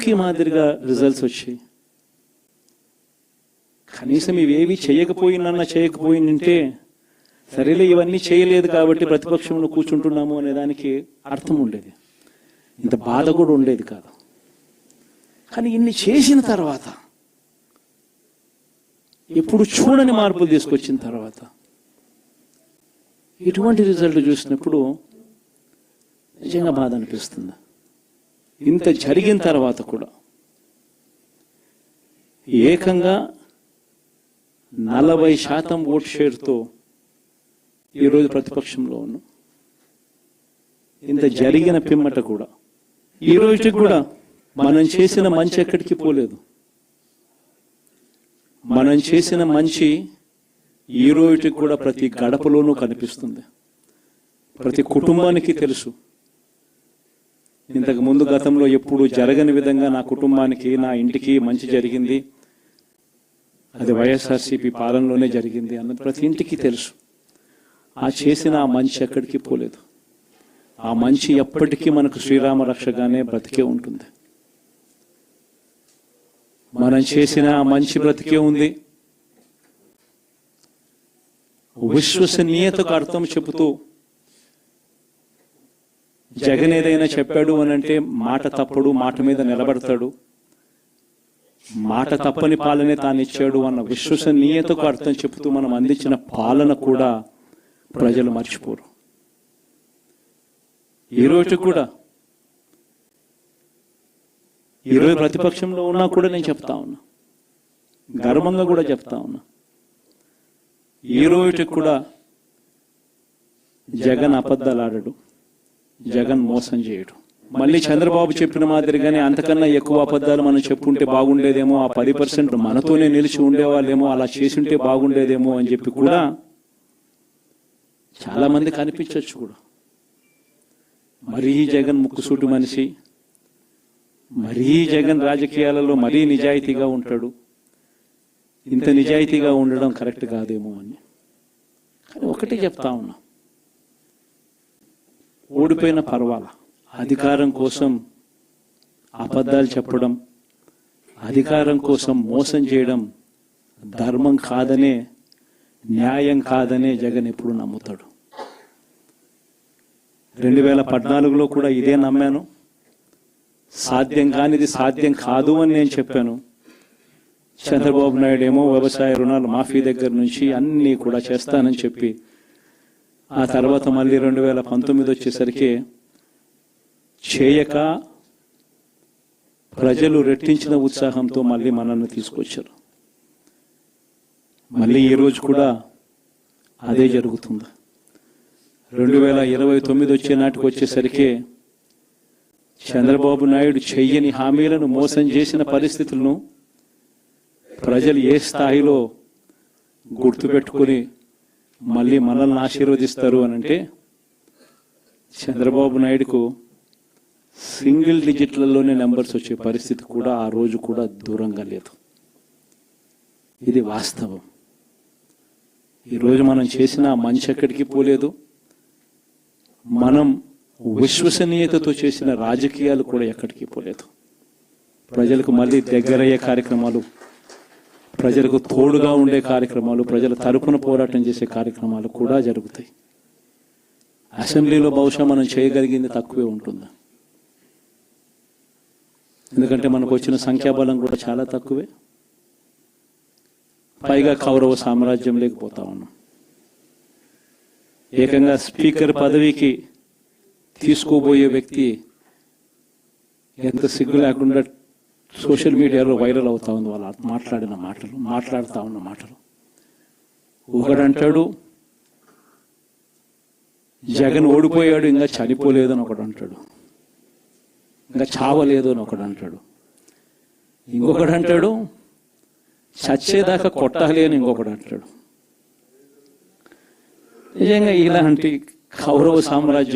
మంచి మాదిరిగా రిజల్ట్స్ వచ్చాయి. కనీసం ఇవేవి చేయకపోయిందంటే సరేలే ఇవన్నీ చేయలేదు కాబట్టి ప్రతిపక్షంలో కూర్చుంటున్నాము అనే దానికి అర్థం ఉండేది, ఇంత బాధ కూడా ఉండేది కాదు. కానీ ఇన్ని చేసిన తర్వాత, ఎప్పుడు చూడని మార్పులు తీసుకొచ్చిన తర్వాత ఇటువంటి రిజల్ట్ చూసినప్పుడు నిజంగా బాధ అనిపిస్తుంది. ఇంత జరిగిన తర్వాత కూడా ఏకంగా 40% ఓట్ షేర్తో ఈరోజు ప్రతిపక్షంలో ఉన్నాం. ఇంత జరిగిన పిమ్మట కూడా ఈ రోజు కూడా మనం చేసిన మంచి ఎక్కడికి పోలేదు. మనం చేసిన మంచి ఈ రోజుకి కూడా ప్రతి గడపలోనూ కనిపిస్తుంది, ప్రతి కుటుంబానికి తెలుసు. ఇంతకు ముందు గతంలో ఎప్పుడు జరగని విధంగా నా కుటుంబానికి, నా ఇంటికి మంచి జరిగింది, అది వైఎస్ఆర్సీపీ పాలనలోనే జరిగింది అన్నది ప్రతి ఇంటికి తెలుసు. ఆ చేసిన ఆ మంచి ఎక్కడికి పోలేదు. ఆ మంచి ఎప్పటికీ మనకు శ్రీరామ రక్షగానే బ్రతికే ఉంటుంది. మనం చేసిన ఆ మంచి బ్రతికే ఉంది. విశ్వసనీయతకు అర్థం చెబుతూ జగన్ ఏదైనా చెప్పాడు అని అంటే మాట తప్పడు, మాట మీద నిలబడతాడు, మాట తప్పని పాలనే తాను ఇచ్చాడు అన్న విశ్వసనీయతకు అర్థం చెబుతూ మనం అందించిన పాలన కూడా ప్రజలు మర్చిపోరు. ఈరోజు కూడా ఈరోజు ప్రతిపక్షంలో ఉన్నా కూడా నేను చెప్తా ఉన్నా, గర్వంగా కూడా చెప్తా ఉన్నా, ఈ రోజు కూడా జగన్ అబద్ధాలు ఆడడు, జగన్ మోసం చేయడు. మళ్ళీ చంద్రబాబు చెప్పిన మాదిరిగానే అంతకన్నా ఎక్కువ అబద్ధాలు మనం చెప్పుంటే బాగుండేదేమో, ఆ 10% మనతోనే నిలిచి ఉండేవాళ్ళేమో, అలా చేసుంటే బాగుండేదేమో అని చెప్పి కూడా చాలా మంది కనిపించవచ్చు కూడా. మరీ జగన్ ముక్కుసూటి మనిషి, మరీ జగన్ రాజకీయాలలో మరీ నిజాయితీగా ఉంటాడు, ఇంత నిజాయితీగా ఉండడం కరెక్ట్ కాదేమో అని. కానీ ఒకటి చెప్తా ఉన్నా, ఓడిపోయిన పర్వాలా, అధికారం కోసం అబద్ధాలు చెప్పడం, అధికారం కోసం మోసం చేయడం ధర్మం కాదనే, న్యాయం కాదనే జగన్ ఎప్పుడు నమ్ముతాడు. 2014లో కూడా ఇదే నమ్మాను. సాధ్యం కానిది సాధ్యం కాదు అని నేను చెప్పాను. చంద్రబాబు నాయుడు ఏమో వ్యవసాయ రుణాలు మాఫీ దగ్గర నుంచి అన్నీ కూడా చేస్తానని చెప్పి, ఆ తర్వాత మళ్ళీ 2019 వచ్చేసరికి చేయక ప్రజలు రెట్టించిన ఉత్సాహంతో మళ్ళీ మనల్ని తీసుకొచ్చారు. మళ్ళీ ఈరోజు కూడా అదే జరుగుతుంది. 2029 వచ్చే నాటికి వచ్చేసరికి చంద్రబాబు నాయుడు చెయ్యని హామీలను, మోసం చేసిన పరిస్థితులను ప్రజలు ఏ స్థాయిలో గుర్తుపెట్టుకుని మళ్ళీ మనల్ని ఆశీర్వదిస్తారు అనంటే, చంద్రబాబు నాయుడుకు సింగిల్ డిజిట్లలోనే నెంబర్స్ వచ్చే పరిస్థితి కూడా ఆ రోజు కూడా దూరంగా లేదు. ఇది వాస్తవం. ఈరోజు మనం చేసిన మంచి ఎక్కడికి పోలేదు. మనం విశ్వసనీయతతో చేసిన రాజకీయాలు కూడా ఎక్కడికి పోలేదు. ప్రజలకు మళ్ళీ దగ్గరయ్యే కార్యక్రమాలు, ప్రజలకు తోడుగా ఉండే కార్యక్రమాలు, ప్రజల తరపున పోరాటం చేసే కార్యక్రమాలు కూడా జరుగుతాయి. అసెంబ్లీలో బహుశా మనం చేయగలిగింది తక్కువే ఉంటుంది, ఎందుకంటే మనకు వచ్చిన సంఖ్యాబలం కూడా చాలా తక్కువే. పైగా కౌరవ సామ్రాజ్యం లేకపోతా ఉన్నాం. ఏకంగా స్పీకర్ పదవికి తీసుకోబోయే వ్యక్తి ఎంత సిగ్గు లేకుండా సోషల్ మీడియాలో వైరల్ అవుతా ఉంది. వాళ్ళు మాట్లాడుతూ ఉన్న మాటలు. ఒకడంటాడు జగన్ ఓడిపోయాడు, ఇంకా చనిపోలేదు అని ఒకడు అంటాడు, ఇంకా చావలేదు అని ఒకడు అంటాడు, ఇంకొకడు అంటాడు చచ్చేదాకా కొట్టాలి అని ఇంకొకడు అంటాడు. నిజంగా ఇలాంటి కౌరవ సామ్రాజ్యం